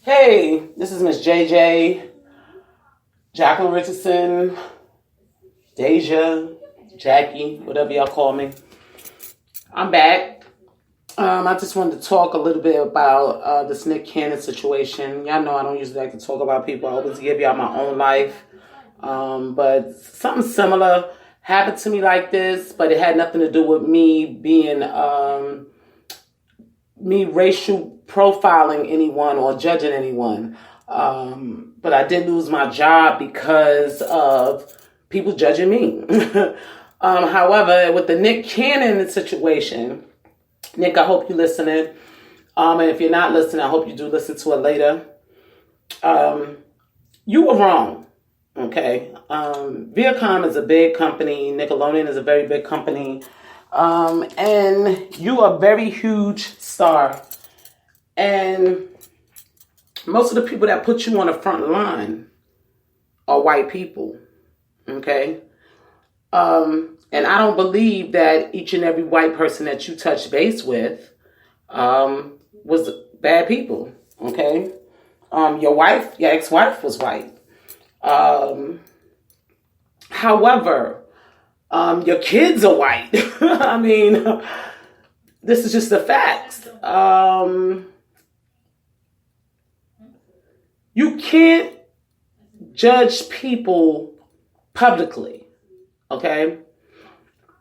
Hey, this is Miss JJ, Jacqueline Richardson, Deja, Jackie, whatever y'all call me. I'm back. I just wanted to talk a little bit about this Nick Cannon situation. Y'all know I don't usually like to talk about people. I always give y'all my own life. But something similar happened to me like this, but it had nothing to do with me being me racial profiling anyone or judging anyone. But I did lose my job because of people judging me. However, with the Nick Cannon situation, Nick, I hope you're listening. And if you're not listening, I hope you do listen to it later. You were wrong. Okay. Viacom is a big company. Nickelodeon is a very big company. And you are a very huge star. And most of the people that put you on the front line are white people. Okay. And I don't believe that each and every white person that you touch base with, was bad people. Okay. Your ex-wife was white. However, your kids are white. I mean, this is just the facts. You can't judge people publicly, okay?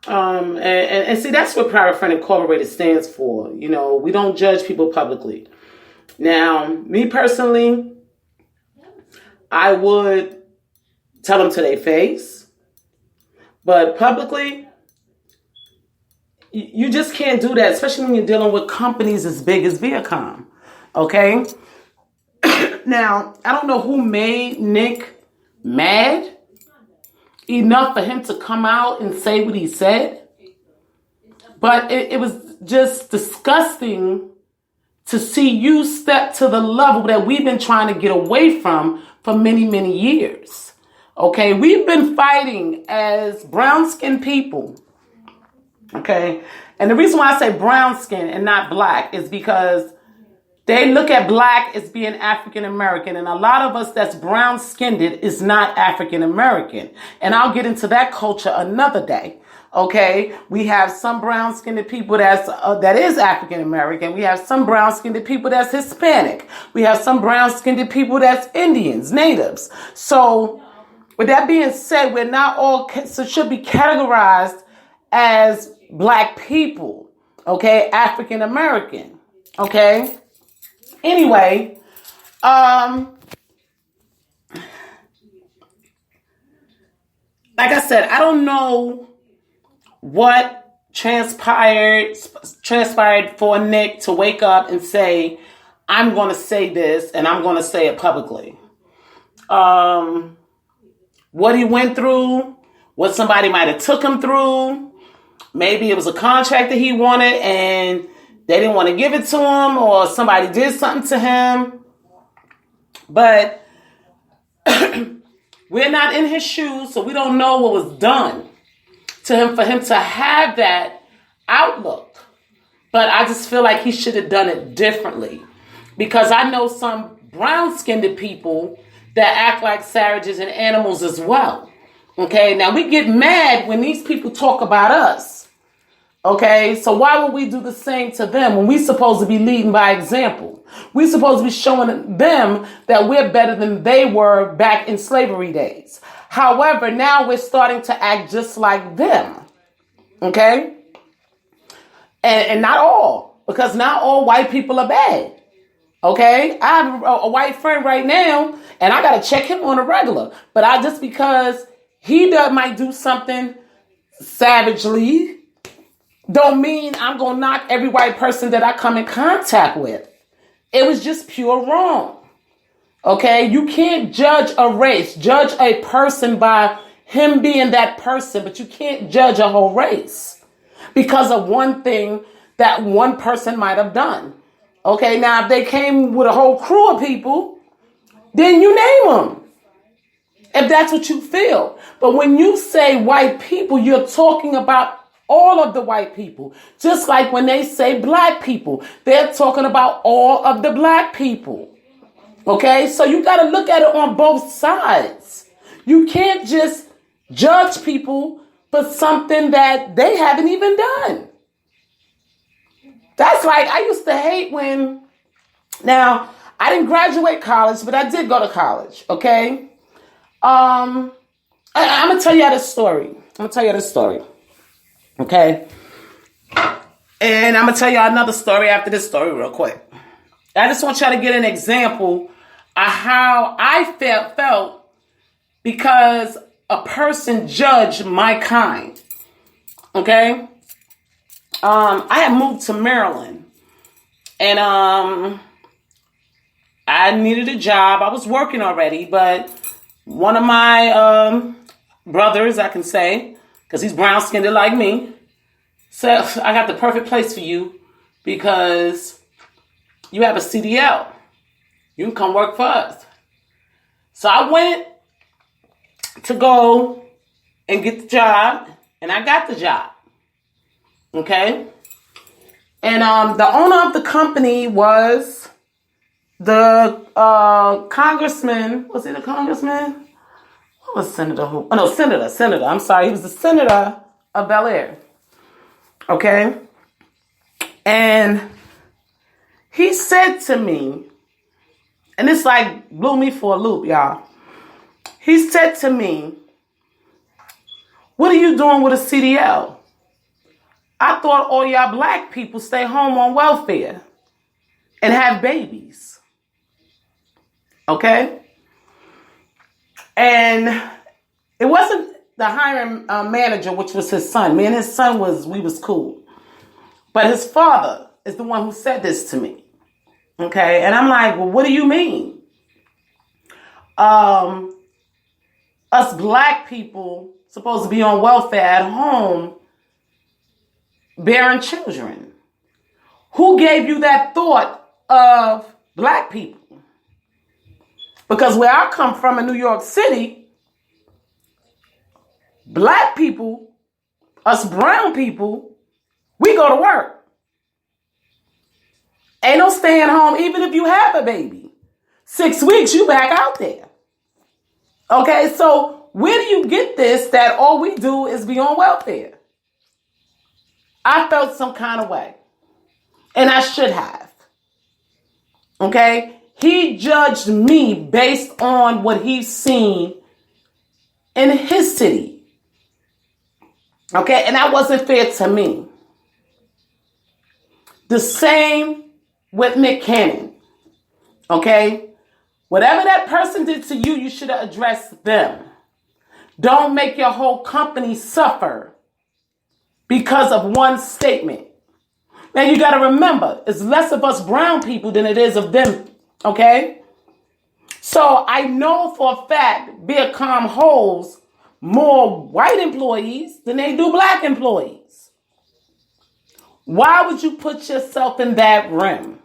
And see, that's what Private Friend Incorporated stands for. You know, we don't judge people publicly. Now, me personally, I would tell them to their face. But publicly, you just can't do that, especially when you're dealing with companies as big as Viacom. Okay? Now, I don't know who made Nick mad enough for him to come out and say what he said. But it was just disgusting to see you step to the level that we've been trying to get away from for many, many years. Okay, we've been fighting as brown-skinned people. Okay, and the reason why I say brown-skinned and not black is because they look at black as being African-American, and a lot of us that's brown-skinned is not African-American. And I'll get into that culture another day. Okay, we have some brown-skinned people that is African-American. We have some brown-skinned people that's Hispanic. We have some brown-skinned people that's Indians, natives. So, with that being said, we're not all should be categorized as black people, okay? African American, okay? Anyway, like I said, I don't know what transpired for Nick to wake up and say, I'm going to say this and I'm going to say it publicly. What he went through, what somebody might have took him through. Maybe it was a contract that he wanted and they didn't want to give it to him, or somebody did something to him. But we're not in his shoes, so we don't know what was done to him for him to have that outlook. But I just feel like he should have done it differently. Because I know some brown-skinned people that act like savages and animals as well. Okay, now we get mad when these people talk about us. Okay, so why would we do the same to them when we're supposed to be leading by example? We're supposed to be showing them that we're better than they were back in slavery days. However, now we're starting to act just like them. Okay? And not all, because not all white people are bad. Okay, I have a white friend right now, and I got to check him on a regular. But just because he might do something savagely, don't mean I'm going to knock every white person that I come in contact with. It was just pure wrong. Okay, you can't judge a race, judge a person by him being that person, but you can't judge a whole race because of one thing that one person might have done. Okay, now if they came with a whole crew of people, then you name them, if that's what you feel. But when you say white people, you're talking about all of the white people. Just like when they say black people, they're talking about all of the black people. Okay, so you got to look at it on both sides. You can't just judge people for something that they haven't even done. That's like, I used to hate when, now, I didn't graduate college, but I did go to college, okay? I'm going to tell you this story. Okay? And I'm going to tell you another story after this story real quick. I just want y'all to get an example of how I felt because a person judged my kind. Okay? I had moved to Maryland. And I needed a job. I was working already, but one of my brothers, I can say, because he's brown-skinned like me, said, I got the perfect place for you because you have a CDL. You can come work for us. So I went to go and get the job, and I got the job. Okay? And the owner of the company was the congressman. Was he the congressman? What was senator? Who? Oh, no, senator. I'm sorry. He was the senator of Bel Air. Okay? And he said to me, and this like blew me for a loop, y'all. He said to me, what are you doing with a CDL? I thought all y'all black people stay home on welfare and have babies. Okay? And it wasn't the hiring manager, which was his son. Me and his son we was cool. But his father is the one who said this to me. Okay? And I'm like, well, what do you mean? Us black people supposed to be on welfare at home bearing children. Who gave you that thought of black people? Because where I come from in New York City, black people, us brown people, we go to work. Ain't no staying home even if you have a baby. 6 weeks, you back out there. Okay, so where do you get this that all we do is be on welfare? I felt some kind of way. And I should have. Okay? He judged me based on what he's seen in his city. Okay? And that wasn't fair to me. The same with Nick Cannon. Okay? Whatever that person did to you, you should have addressed them. Don't make your whole company suffer because of one statement. Now you got to remember, it's less of us brown people than it is of them. Okay? So I know for a fact Viacom holds more white employees than they do black employees. Why would you put yourself in that rim?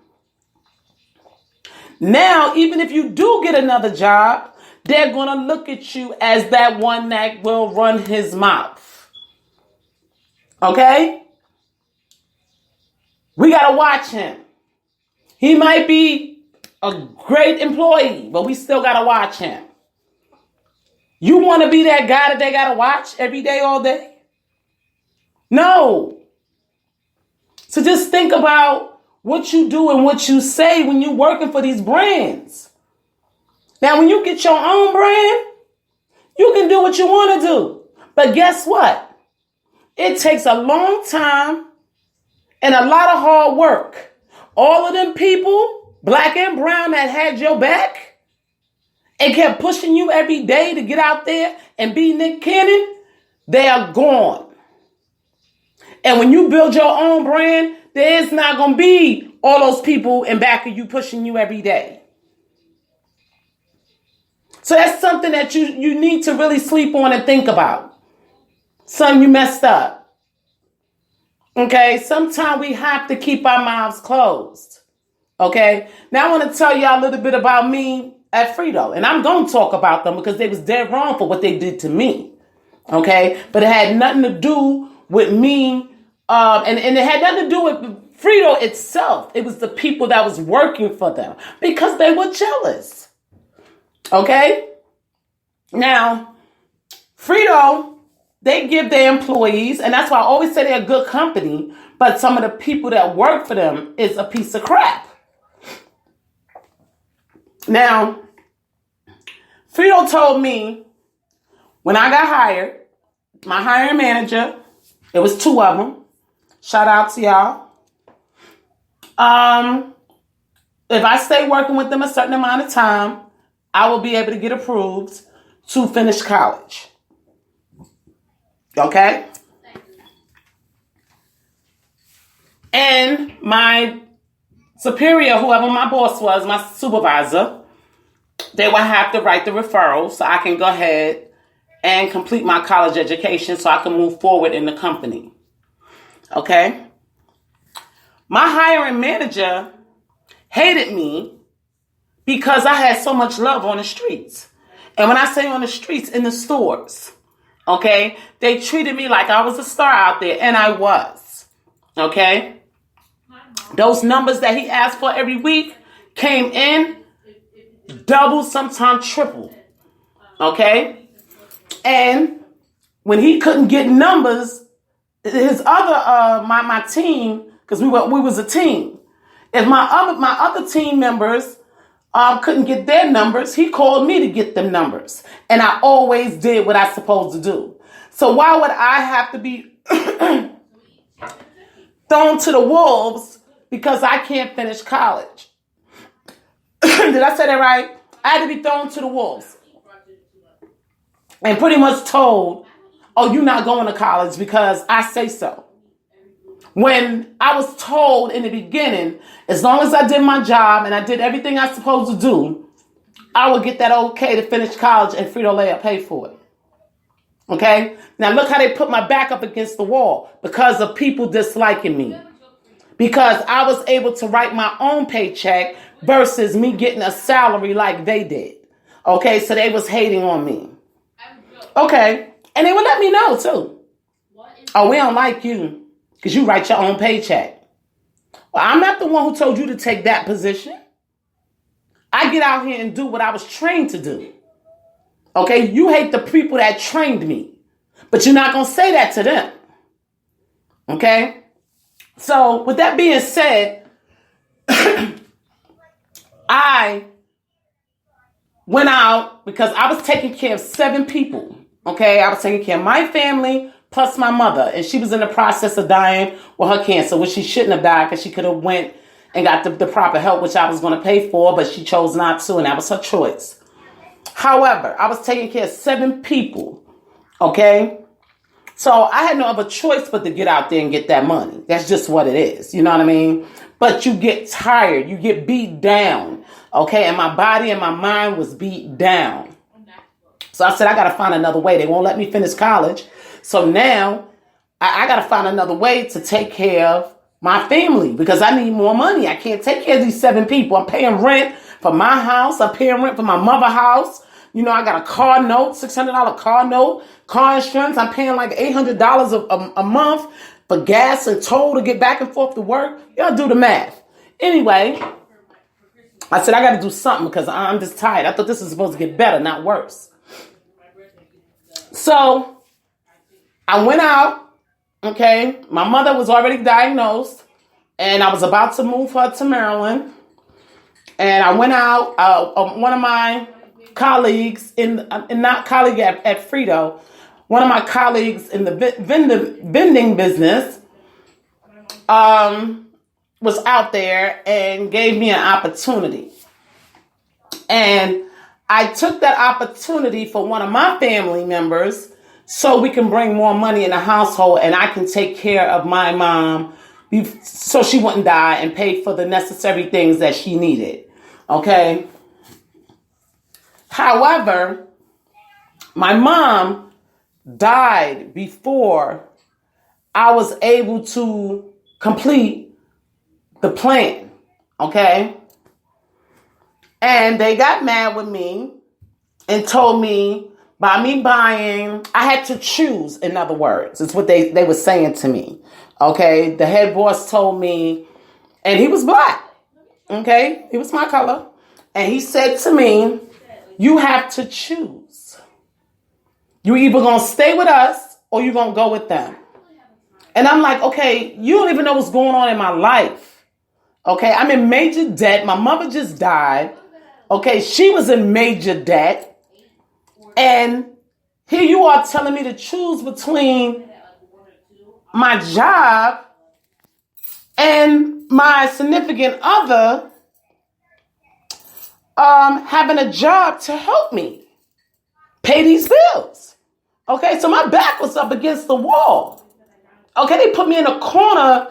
Now, even if you do get another job, they're going to look at you as that one that will run his mouth. Okay? We got to watch him. He might be a great employee, but we still got to watch him. You want to be that guy that they got to watch every day, all day? No. So just think about what you do and what you say when you're working for these brands. Now, when you get your own brand, you can do what you want to do. But guess what? It takes a long time and a lot of hard work. All of them people, black and brown, that had your back and kept pushing you every day to get out there and be Nick Cannon, they are gone. And when you build your own brand, there is not going to be all those people in back of you pushing you every day. So that's something that you need to really sleep on and think about. Son, you messed up. Okay, sometimes we have to keep our mouths closed. Okay, now I want to tell y'all a little bit about me at Frito. And I'm going to talk about them because they was dead wrong for what they did to me. Okay, but it had nothing to do with me. And it had nothing to do with Frito itself, it was the people that was working for them because they were jealous. Okay? Now, Frito, they give their employees, and that's why I always say they're a good company, but some of the people that work for them is a piece of crap. Now, Frito told me when I got hired, my hiring manager, it was 2 of them. Shout out to y'all. If I stay working with them a certain amount of time, I will be able to get approved to finish college. Okay? And my superior, whoever my boss was, my supervisor, they will have to write the referral so I can go ahead and complete my college education so I can move forward in the company. Okay? My hiring manager hated me because I had so much love on the streets. And when I say on the streets, in the stores, okay, they treated me like I was a star out there, and I was. Okay? Those numbers that he asked for every week came in double, sometimes triple. Okay? And when he couldn't get numbers, his other my team, because we was a team. If my other team members couldn't get their numbers, he called me to get them numbers, and I always did what I supposed to do. So why would I have to be thrown to the wolves because I can't finish college? Did I say that right? I had to be thrown to the wolves and pretty much told, "Oh, you're not going to college because I say so." When I was told in the beginning, as long as I did my job and I did everything I was supposed to do, I would get that okay to finish college and Frito-Lay will pay for it. Okay? Now look how they put my back up against the wall because of people disliking me. Because I was able to write my own paycheck versus me getting a salary like they did. Okay? So they was hating on me. Okay? And they would let me know too. "Oh, we don't like you because you write your own paycheck." Well, I'm not the one who told you to take that position. I get out here and do what I was trained to do. Okay? You hate the people that trained me, but you're not going to say that to them. Okay? So with that being said, I went out because I was taking care of 7 people. Okay? I was taking care of my family plus my mother, and she was in the process of dying with her cancer, which she shouldn't have died because she could have went and got the proper help, which I was going to pay for, but she chose not to, and that was her choice. However, I was taking care of 7 people, okay? So I had no other choice but to get out there and get that money. That's just what it is, you know what I mean? But you get tired, you get beat down, okay? And my body and my mind was beat down. So I said, I got to find another way. They won't let me finish college. So now I got to find another way to take care of my family because I need more money. I can't take care of these 7 people. I'm paying rent for my house. I'm paying rent for my mother's house. You know, I got a car note, $600 car note, car insurance. I'm paying like $800 a month for gas and toll to get back and forth to work. Y'all do the math. Anyway, I said, I got to do something because I'm just tired. I thought this was supposed to get better, not worse. So I went out, okay? My mother was already diagnosed, and I was about to move her to Maryland. And I went out, one of my colleagues, not colleague at Frito, one of my colleagues in the vending business was out there and gave me an opportunity. And I took that opportunity for one of my family members so we can bring more money in the household and I can take care of my mom so she wouldn't die and pay for the necessary things that she needed. Okay? However, my mom died before I was able to complete the plan. Okay? And they got mad with me and told me by me buying, I had to choose, in other words. It's what they were saying to me. Okay? The head boss told me And he was black. Okay? He was my color. And he said to me, you have to choose. You either going to stay with us or you going to go with them. And I'm like, okay, you don't even know what's going on in my life. Okay? I'm in major debt. My mother just died. Okay? She was in major debt. And here you are telling me to choose between my job and my significant other having a job to help me pay these bills. Okay, so my back was up against the wall. Okay, they put me in a corner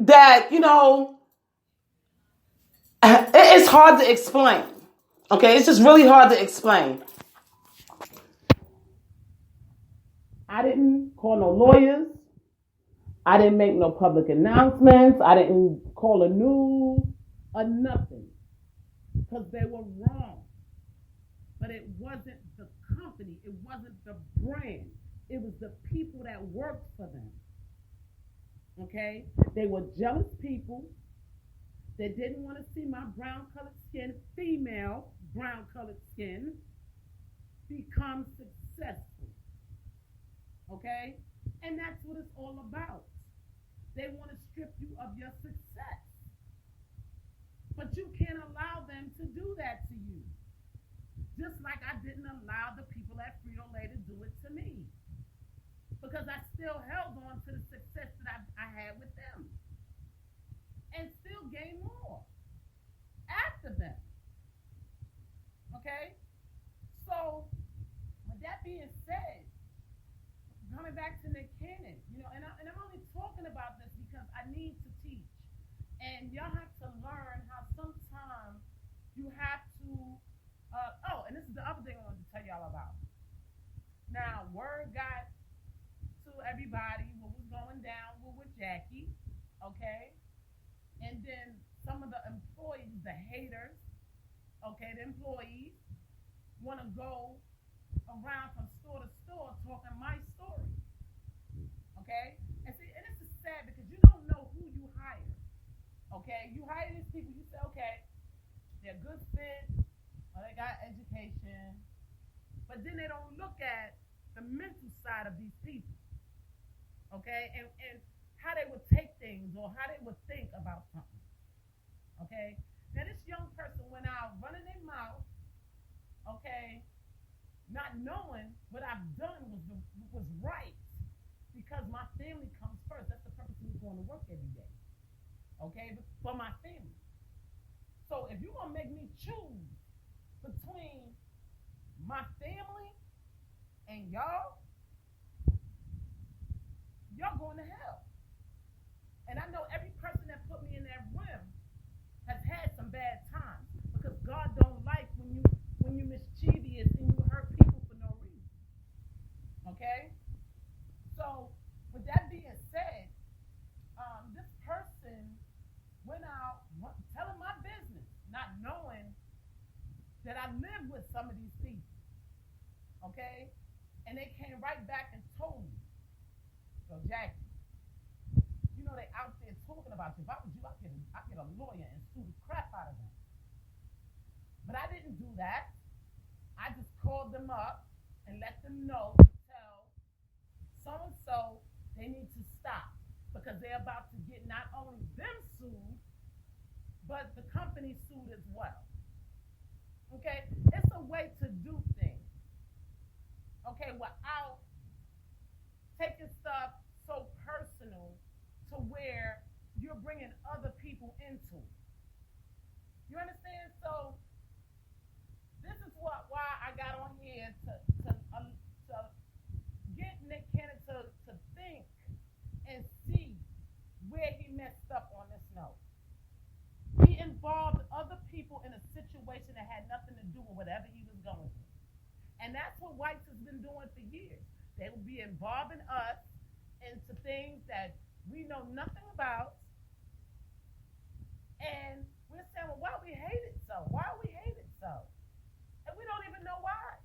that, it's hard to explain. Okay, it's just really hard to explain. I didn't call no lawyers. I didn't make no public announcements. I didn't call the news or nothing. Because they were wrong. But it wasn't the company. It wasn't the brand. It was the people that worked for them. Okay? They were jealous people. They didn't want to see my brown-colored skin, female brown-colored skin, become successful. Okay? And that's what it's all about. They want to strip you of your success. But you can't allow them to do that to you. Just like I didn't allow the people at Frito-Lay to do it to me. Because I still held on to the success that I had with them. And still gained more after them. Okay? So, with that being said, coming back to Nick Cannon, and I'm only talking about this because I need to teach. And y'all have to learn how sometimes you have to, and this is the other thing I wanted to tell y'all about. Now, word got to everybody what was going down with Jackie, okay? And then some of the employees, the haters, okay, the employees, want to go around from store to store talking my story, okay? And see, and this is sad because you don't know who you hire, okay? You hire these people, you say, okay, they're good fit, or they got education, but then they don't look at the mental side of these people, okay? And how they would take things or how they would think about something, okay? Now, this young person went out running their mouth, okay, not knowing what I've done was right, because my family comes first. That's the purpose of me going to work every day, okay, for my family. So if you're going to make me choose between my family and y'all going to hell. And I know every person that put me in that room has had some bad times, because God don't like when you mischievous and you hurt people for no reason. Okay? So, with that being said, this person went out telling my business, not knowing that I live with some of these people. Okay? And they came right back and told me, so Jackie, they out there talking about you. If I was you, I'd get a lawyer and sue the crap out of them. But I didn't do that. I just called them up and let them know to tell so-and-so they need to stop, because they're about to get not only them sued, but the company sued as well. Okay? It's a way to do things. Okay? Without taking stuff so personal to where you're bringing other people into it. You understand? So this is why I got on here to get Nick Cannon to think and see where he messed up on this note. He involved other people in a situation that had nothing to do with whatever he was going through. And that's what Whites has been doing for years. They will be involving us into things that we know nothing about, and we're saying, well, why we hate it so? Why we hate it so? And we don't even know why.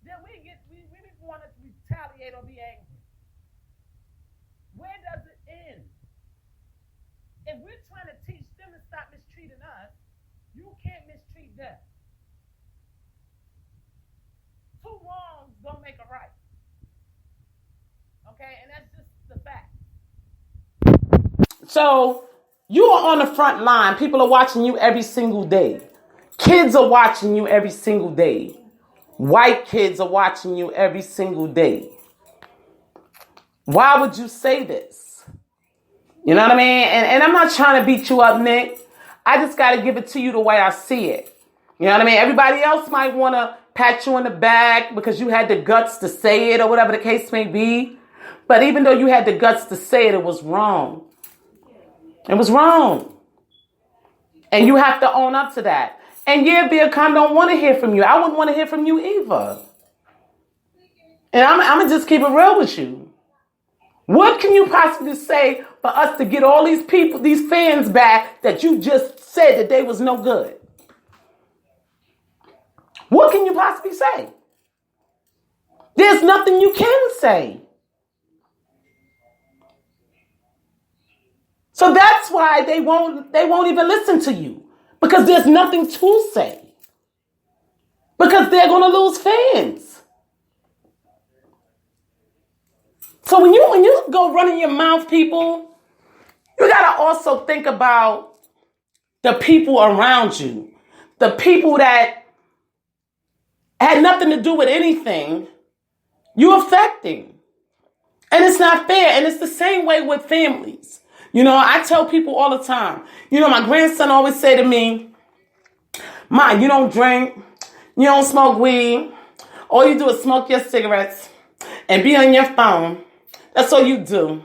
Then we want to retaliate or be angry. Where does it end? If You can't mistreat them. Two wrongs don't make a right. Okay, and that's just the fact. So you are on the front line. People are watching you every single day. Kids are watching you every single day. White kids are watching you every single day. Why would you say this? You know what I mean? And I'm not trying to beat you up, Nick. I just got to give it to you the way I see it. You know what I mean? Everybody else might want to pat you on the back because you had the guts to say it or whatever the case may be. But even though you had the guts to say it, it was wrong. It was wrong. And you have to own up to that. And yeah, Biacon don't want to hear from you. I wouldn't want to hear from you either. And I'm going to just keep it real with you. What can you possibly say for us to get all these people, these fans back that you just said that they was no good? What can you possibly say? There's nothing you can say. So that's why they won't even listen to you. Because there's nothing to say. Because they're going to lose fans. So when you go running your mouth, people, you got to also think about the people around you. The people that had nothing to do with anything you're affecting. And it's not fair. And it's the same way with families. You know, I tell people all the time, you know, my grandson always say to me, Ma, you don't drink, you don't smoke weed, all you do is smoke your cigarettes and be on your phone. That's all you do.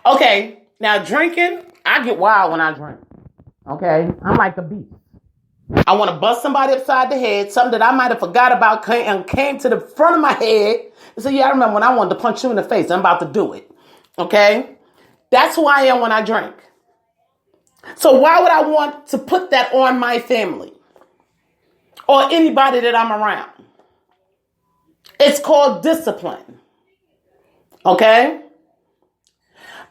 Okay, now drinking, I get wild when I drink. Okay, I'm like a beast. I want to bust somebody upside the head, something that I might have forgot about came to the front of my head. And so, yeah, I remember when I wanted to punch you in the face. I'm about to do it. Okay? That's who I am when I drink. So why would I want to put that on my family or anybody that I'm around? It's called discipline. Okay?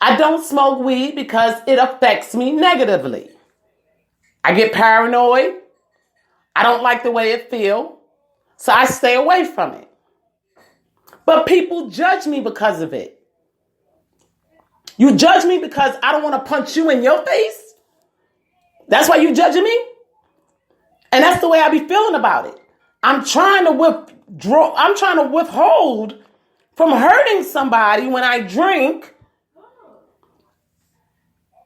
I don't smoke weed because it affects me negatively. I get paranoid. I don't like the way it feels. So I stay away from it. But people judge me because of it. You judge me because I don't want to punch you in your face? That's why you judging me? And that's the way I be feeling about it. I'm trying to withhold from hurting somebody when I drink.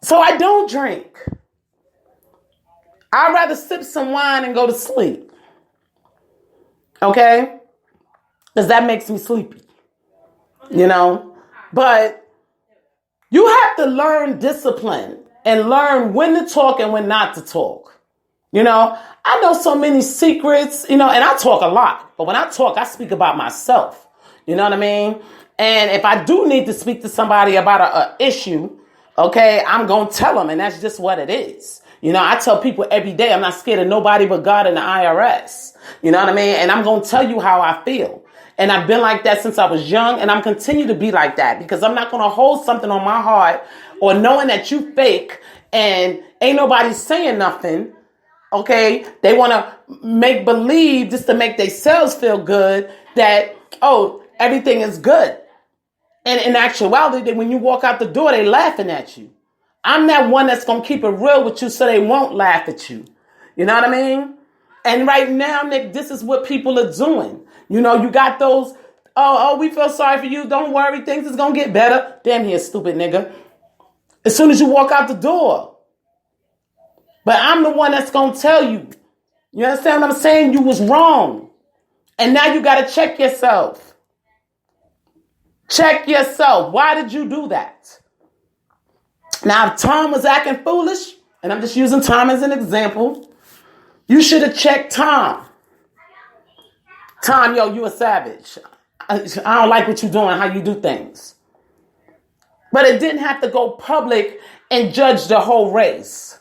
So I don't drink. I'd rather sip some wine and go to sleep. Okay? Because that makes me sleepy. You know? But you have to learn discipline and learn when to talk and when not to talk. You know, I know so many secrets, you know, and I talk a lot. But when I talk, I speak about myself. You know what I mean? And if I do need to speak to somebody about an issue, okay, I'm going to tell them. And that's just what it is. You know, I tell people every day, I'm not scared of nobody but God and the IRS. You know what I mean? And I'm going to tell you how I feel. And I've been like that since I was young, and I'm continue to be like that because I'm not going to hold something on my heart or knowing that you fake and ain't nobody saying nothing. Okay, they want to make believe just to make themselves feel good that, oh, everything is good. And in actuality, when you walk out the door, they laughing at you. I'm that one that's going to keep it real with you so they won't laugh at you. You know what I mean? And right now, Nick, this is what people are doing. You know, you got those, we feel sorry for you. Don't worry, things is going to get better. Damn here, stupid nigga. As soon as you walk out the door. But I'm the one that's going to tell you. You understand what I'm saying? You was wrong. And now you got to check yourself. Check yourself. Why did you do that? Now, if Tom was acting foolish, and I'm just using Tom as an example, you should have checked Tom. Tom, yo, you a savage. I don't like what you're doing, how you do things. But it didn't have to go public and judge the whole race.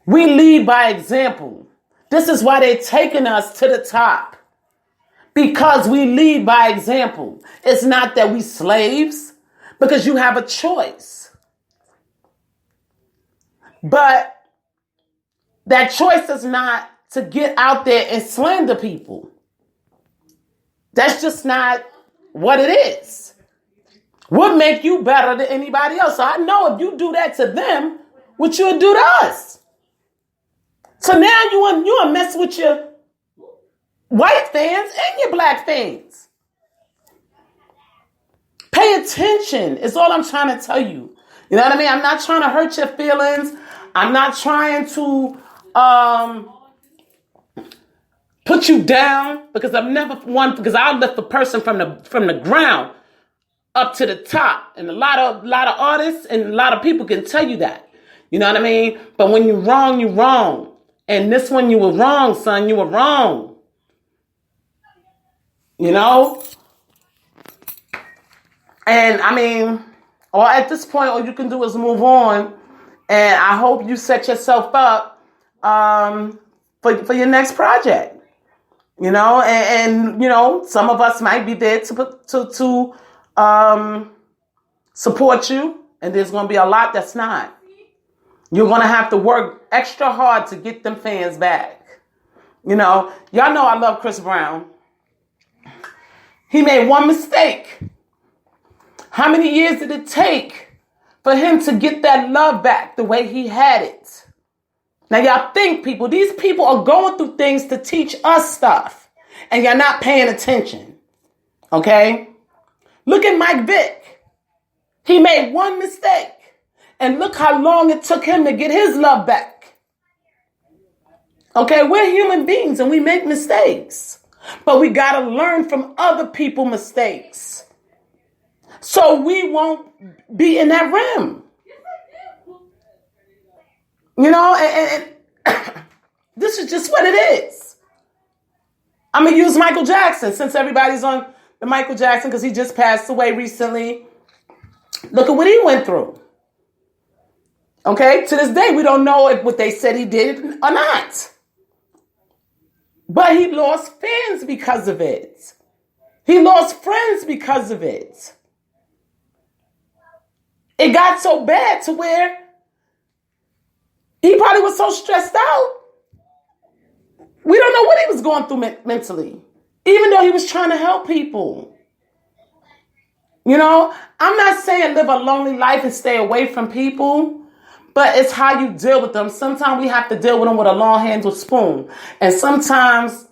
We lead by example. This is why they're taking us to the top. Because we lead by example. It's not that we slaves, because you have a choice. But That choice is not to get out there and slander people. That's just not what it is. What make you better than anybody else? So I know if you do that to them, what you'll do to us. So now you want to mess with your white fans and your black fans. Pay attention is all I'm trying to tell you. You know what I mean? I'm not trying to hurt your feelings. I'm not trying to put you down, because I'm never one, because I'll lift a person from the ground up to the top. And a lot of artists and a lot of people can tell you that. You know what I mean? But when you're wrong, you're wrong. And this one, you were wrong, son. You were wrong. You know? And I mean, or at this point, all you can do is move on. And I hope you set yourself up for your next project. You know, and you know, some of us might be there to support you, and there's going to be a lot that's not. You're going to have to work extra hard to get them fans back. You know, y'all know I love Chris Brown. He made one mistake. How many years did it take for him to get that love back the way he had it? Now, y'all think, people, these people are going through things to teach us stuff, and you're not paying attention. Okay? Look at Mike Vick. He made one mistake, and look how long it took him to get his love back. Okay? We're human beings, and we make mistakes, but we got to learn from other people's mistakes so we won't be in that rim. You know, and this is just what it is. I'm going to use Michael Jackson, since everybody's on the Michael Jackson, because he just passed away recently. Look at what he went through. Okay? To this day, we don't know if what they said he did or not. But he lost fans because of it. He lost friends because of it. It got so bad to where he probably was so stressed out. We don't know what he was going through mentally, even though he was trying to help people. You know, I'm not saying live a lonely life and stay away from people, but it's how you deal with them. Sometimes we have to deal with them with a long-handled spoon. And sometimes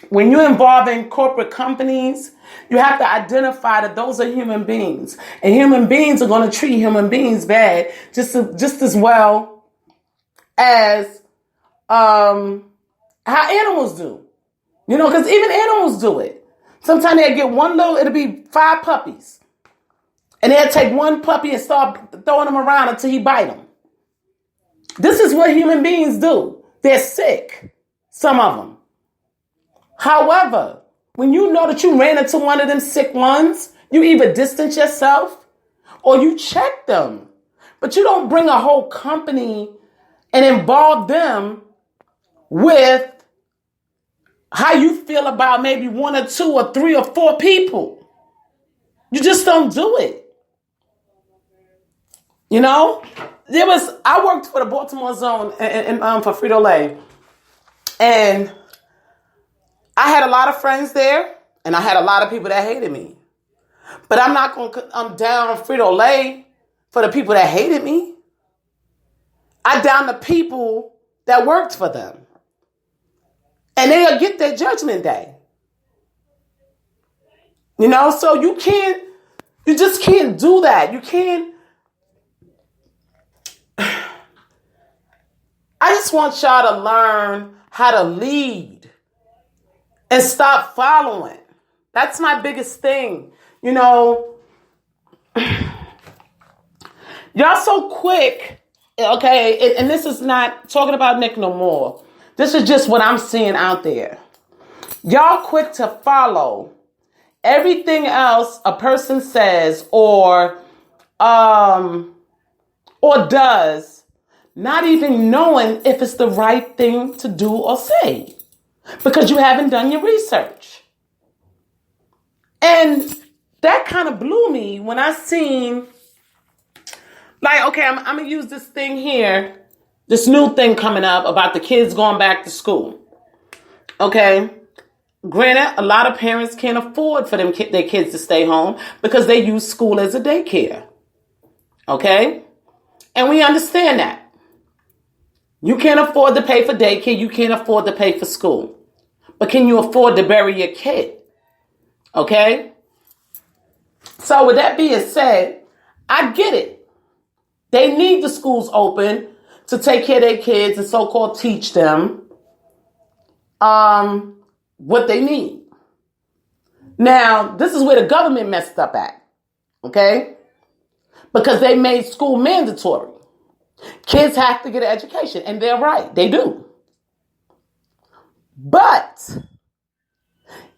when you're involved in corporate companies, you have to identify that those are human beings. And human beings are going to treat human beings bad just as well as how animals do. You know, because even animals do it. Sometimes they'll get it'll be 5 puppies. And they'll take one puppy and start throwing them around until he bite them. This is what human beings do. They're sick, some of them. However, when you know that you ran into one of them sick ones, you either distance yourself or you check them. But you don't bring a whole company and involve them with how you feel about maybe 1 or 2 or 3 or 4 people. You just don't do it. You know, I worked for the Baltimore Zone for Frito-Lay, and I had a lot of friends there, and I had a lot of people that hated me. But I'm down Frito-Lay for the people that hated me. I down the people that worked for them. And they'll get their judgment day. You know, so you just can't do that. You can't. I just want y'all to learn how to lead and stop following. That's my biggest thing. You know, y'all so quick. Okay, and this is not talking about Nick no more. This is just what I'm seeing out there. Y'all quick to follow everything else a person says or does, not even knowing if it's the right thing to do or say, because you haven't done your research. And that kind of blew me when I seen, like, okay, I'm going to use this thing here. this new thing coming up about the kids going back to school. Okay. Granted, a lot of parents can't afford for their kids to stay home because they use school as a daycare. Okay? And we understand that. You can't afford to pay for daycare. You can't afford to pay for school. But can you afford to bury your kid? Okay? So with that being said, I get it. They need the schools open to take care of their kids and so-called teach them what they need. Now, this is where the government messed up at, okay? Because they made school mandatory. Kids have to get an education, and they're right, they do. But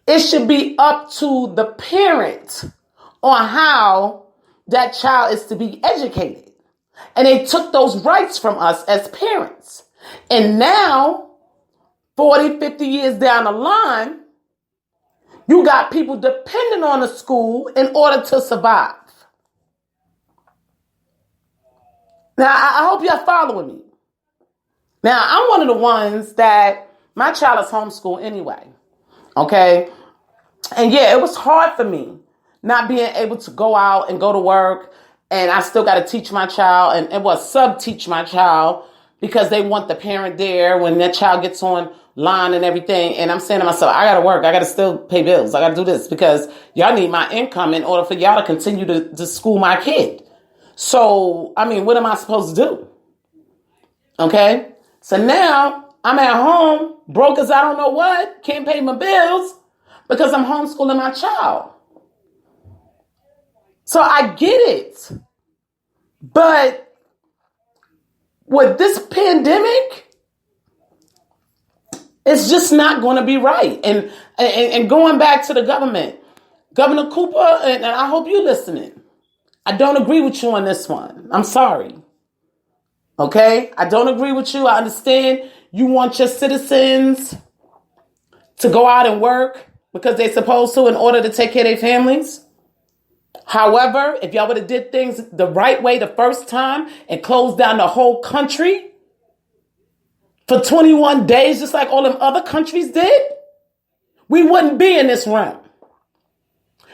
it should be up to the parent on how that child is to be educated. And they took those rights from us as parents. And now, 40, 50 years down the line, you got people depending on a school in order to survive. Now, I hope y'all following me. Now, I'm one of the ones that my child is homeschooled anyway. Okay? And yeah, it was hard for me not being able to go out and go to work. And I still got to teach my child and sub-teach my child because they want the parent there when that child gets online and everything. And I'm saying to myself, I got to work. I got to still pay bills. I got to do this because y'all need my income in order for y'all to continue to school my kid. So, I mean, what am I supposed to do? Okay. So now I'm at home, broke as I don't know what, can't pay my bills because I'm homeschooling my child. So I get it. But with this pandemic, it's just not going to be right. And going back to the government, Governor Cooper, and I hope you're listening. I don't agree with you on this one. I'm sorry. Okay? I don't agree with you. I understand you want your citizens to go out and work because they're supposed to in order to take care of their families. However, if y'all would have did things the right way the first time and closed down the whole country for 21 days, just like all them other countries did, we wouldn't be in this realm.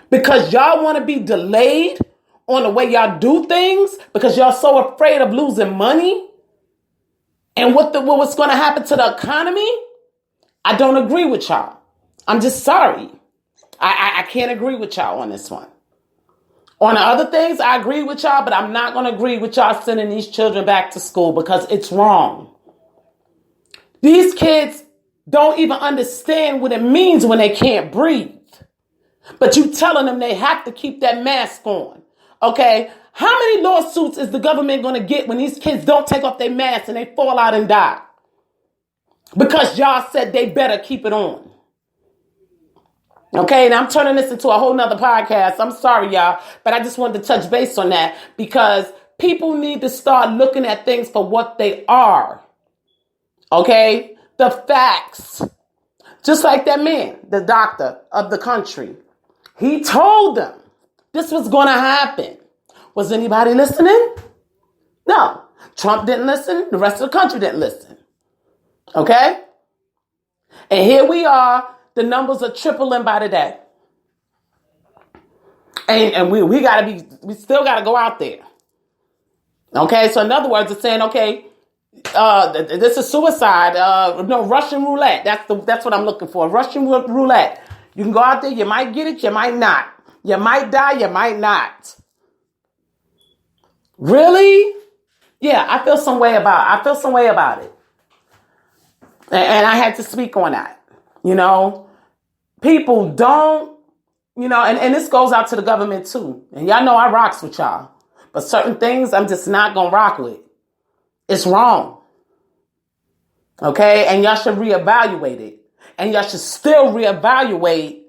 Because y'all want to be delayed on the way y'all do things because y'all so afraid of losing money and what's going to happen to the economy. I don't agree with y'all. I'm just sorry. I can't agree with y'all on this one. On the other things, I agree with y'all, but I'm not going to agree with y'all sending these children back to school because it's wrong. These kids don't even understand what it means when they can't breathe. But you telling them they have to keep that mask on. Okay? How many lawsuits is the government going to get when these kids don't take off their masks and they fall out and die? Because y'all said they better keep it on. Okay, and I'm turning this into a whole nother podcast. I'm sorry, y'all, but I just wanted to touch base on that because people need to start looking at things for what they are. Okay, the facts. Just like that man, the doctor of the country. He told them this was going to happen. Was anybody listening? No. Trump didn't listen. The rest of the country didn't listen. Okay? And here we are. The numbers are tripling by the day. And we still got to go out there. Okay? So in other words, it's saying, okay, this is suicide. No, Russian roulette. That's what I'm looking for. Russian roulette. You can go out there. You might get it. You might not. You might die. You might not. Really? Yeah, I feel some way about it. And I had to speak on that. You know, people don't, and this goes out to the government too. And y'all know I rocks with y'all. But certain things I'm just not going to rock with. It's wrong. Okay? And y'all should reevaluate it. And y'all should still reevaluate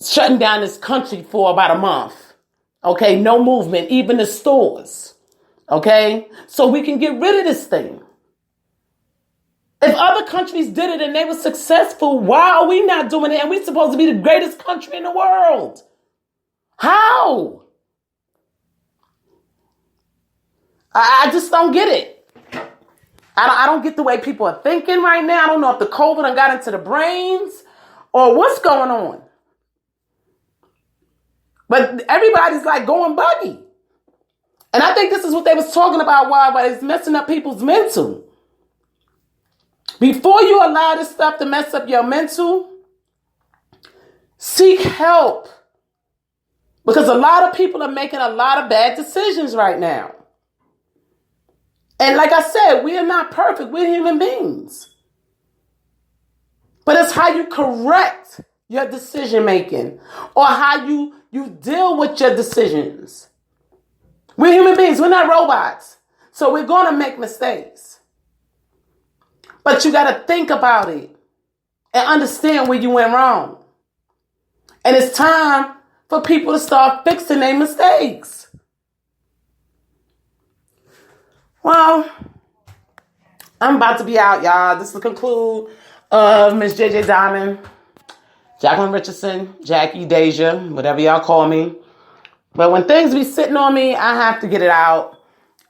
shutting down this country for about a month. Okay? No movement, even the stores. Okay? So we can get rid of this thing. If other countries did it and they were successful, why are we not doing it? And we're supposed to be the greatest country in the world. How? I just don't get it. I don't get the way people are thinking right now. I don't know if the COVID done got into the brains or what's going on. But everybody's like going buggy. And I think this is what they was talking about while it's messing up people's mental. Before you allow this stuff to mess up your mental, seek help. Because a lot of people are making a lot of bad decisions right now. And like I said, we are not perfect. We're human beings. But it's how you correct your decision making or how you deal with your decisions. We're human beings. We're not robots. So we're going to make mistakes. But you got to think about it and understand where you went wrong. And it's time for people to start fixing their mistakes. Well, I'm about to be out, y'all. This is the conclude of Miss JJ Diamond, Jacqueline Richardson, Jackie, Deja, whatever y'all call me. But when things be sitting on me, I have to get it out.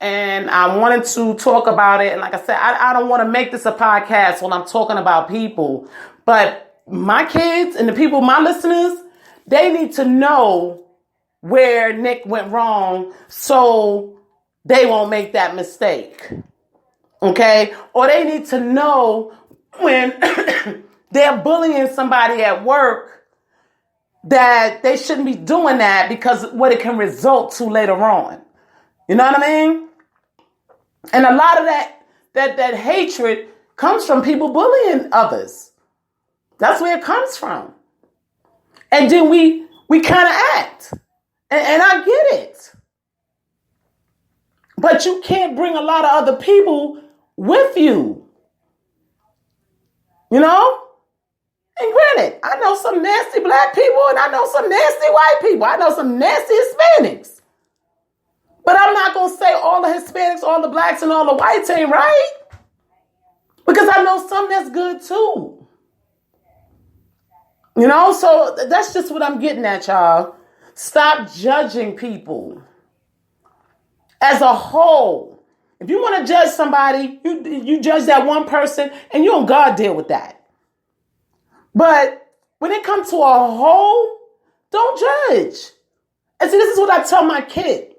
And I wanted to talk about it. And like I said, I don't want to make this a podcast when I'm talking about people. But my kids and the people, my listeners, they need to know where Nick went wrong so they won't make that mistake. Okay? Or they need to know when they're bullying somebody at work that they shouldn't be doing that because what it can result to later on. You know what I mean? And a lot of that hatred comes from people bullying others. That's where it comes from. And then we kind of act. And I get it. But you can't bring a lot of other people with you. You know? And granted, I know some nasty black people and I know some nasty white people. I know some nasty Hispanics. But I'm not going to say all the Hispanics, all the blacks, and all the whites ain't right. Because I know some that's good too. You know? So that's just what I'm getting at, y'all. Stop judging people. As a whole, if you want to judge somebody, you judge that one person and you and God deal with that. But when it comes to a whole, don't judge. And see, this is what I tell my kid.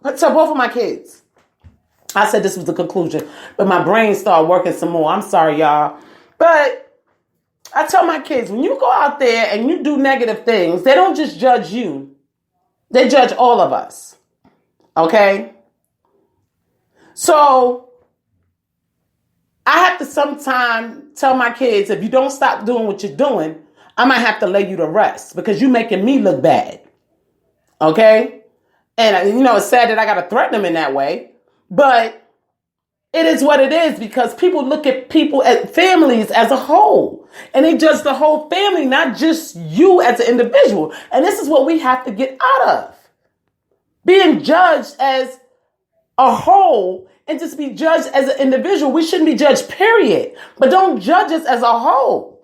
I tell both of my kids. I said this was the conclusion, but my brain started working some more. I'm sorry, y'all. But I tell my kids, when you go out there and you do negative things, they don't just judge you. They judge all of us. Okay? So I have to sometimes tell my kids, if you don't stop doing what you're doing, I might have to lay you to rest because you're making me look bad. Okay? And, you know, it's sad that I got to threaten them in that way. But it is what it is because people look at people, at families as a whole. And they judge the whole family, not just you as an individual. And this is what we have to get out of. Being judged as a whole and just be judged as an individual. We shouldn't be judged, period. But don't judge us as a whole.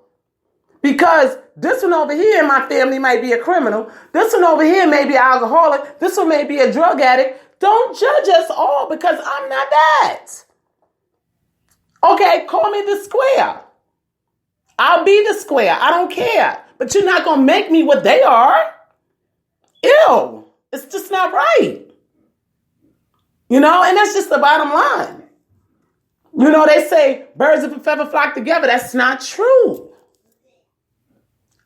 Because this one over here in my family might be a criminal. This one over here may be an alcoholic. This one may be a drug addict. Don't judge us all because I'm not that. Okay, call me the square. I'll be the square. I don't care. But you're not going to make me what they are. Ew. It's just not right. You know, and that's just the bottom line. You know, they say birds of a feather flock together. That's not true.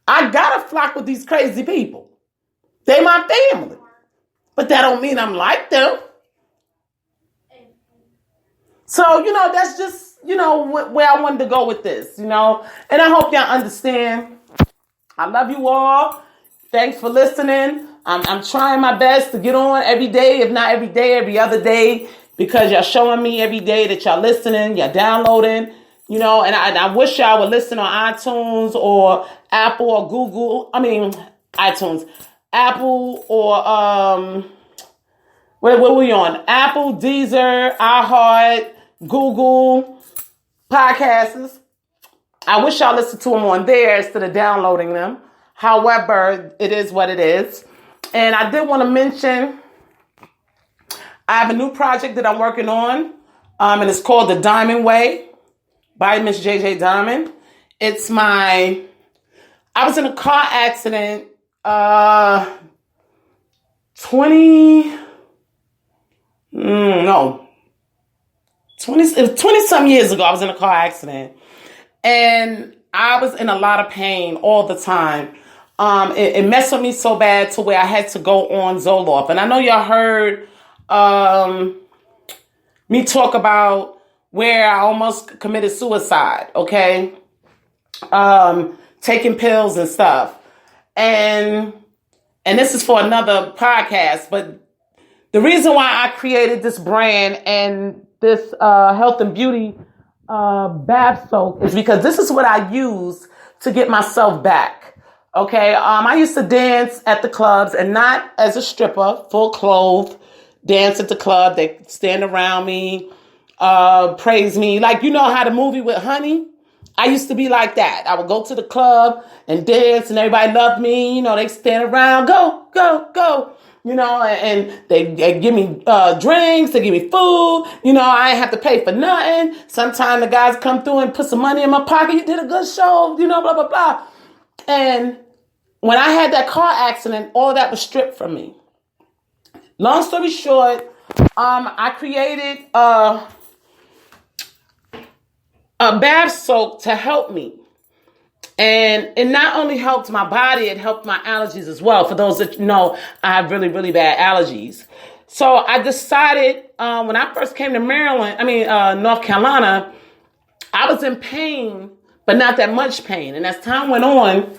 I got to flock with these crazy people. They my family. But that don't mean I'm like them. So, you know, that's just, you know, where I wanted to go with this, you know. And I hope y'all understand. I love you all. Thanks for listening. I'm trying my best to get on every day, if not every day, every other day, because y'all showing me every day that y'all listening, y'all downloading, you know, and I wish y'all would listen on iTunes or Apple or Google. I mean, iTunes, Apple or, what are we on? Apple, Deezer, iHeart, Google, Podcasts. I wish y'all listened to them on there instead of downloading them. However, it is what it is. And I did want to mention, I have a new project that I'm working on. And it's called The Diamond Way by Miss JJ Diamond. I was in a car accident 20 some years ago. I was in a car accident and I was in a lot of pain all the time. It messed with me so bad to where I had to go on Zoloft. And I know y'all heard me talk about where I almost committed suicide, okay? Taking pills and stuff. And this is for another podcast, but the reason why I created this brand and this health and beauty bath soak is because this is what I use to get myself back. Okay, I used to dance at the clubs and not as a stripper, full clothed, dance at the club. They stand around me, praise me. Like, you know how the movie with Honey? I used to be like that. I would go to the club and dance and everybody loved me. You know, they stand around, go, go, go. You know, and they give me drinks, they give me food. You know, I ain't have to pay for nothing. Sometimes the guys come through and put some money in my pocket. You did a good show, you know, blah, blah, blah. And when I had that car accident, all that was stripped from me. Long story short, I created a bath soak to help me. And it not only helped my body, it helped my allergies as well. For those that know, I have really, really bad allergies. So I decided when I first came to North Carolina, I was in pain, but not that much pain. And as time went on,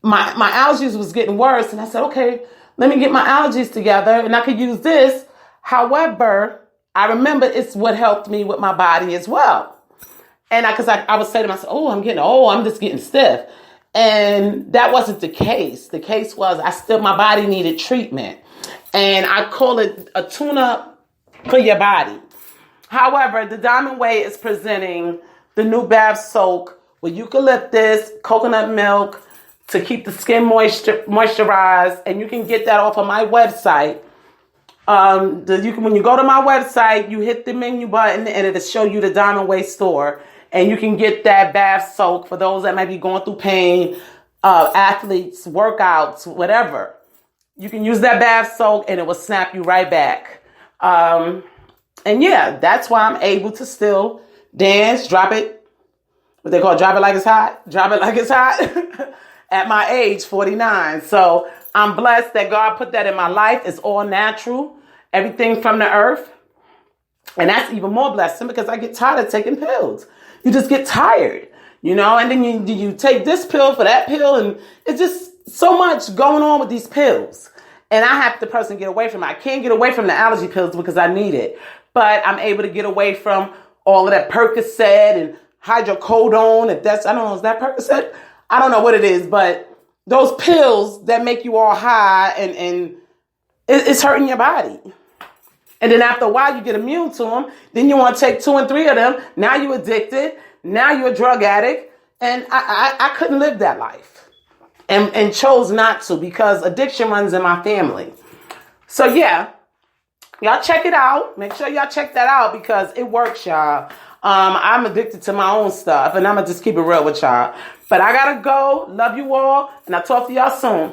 my allergies was getting worse. And I said, okay, let me get my allergies together and I could use this. However, I remember it's what helped me with my body as well. And I would say to myself, oh, I'm getting old. I'm just getting stiff. And that wasn't the case. The case was my body needed treatment. And I call it a tune-up for your body. However, the Diamond Way is presenting the new bath soak with eucalyptus, coconut milk to keep the skin moisturized. And you can get that off of my website. When you go to my website, you hit the menu button and it'll show you the Diamond Way store. And you can get that bath soak for those that might be going through pain, athletes, workouts, whatever. You can use that bath soak and it will snap you right back. And yeah, that's why I'm able to still dance, drop it like it's hot, at my age, 49. So I'm blessed that God put that in my life. It's all natural, everything from the earth. And that's even more blessing because I get tired of taking pills. You just get tired, you know, and then you take this pill for that pill, and it's just so much going on with these pills. And I have to personally get away from it. I can't get away from the allergy pills because I need it. But I'm able to get away from all of that Percocet and hydrocodone. Is that Percocet? I don't know what it is, but those pills that make you all high and it's hurting your body. And then after a while, you get immune to them. Then you want to take 2 and 3 of them. Now you're addicted. Now you're a drug addict. And I couldn't live that life and chose not to because addiction runs in my family. So yeah, y'all check it out. Make sure y'all check that out because it works, y'all. I'm addicted to my own stuff and I'm going to just keep it real with y'all. But I got to go. Love you all. And I'll talk to y'all soon.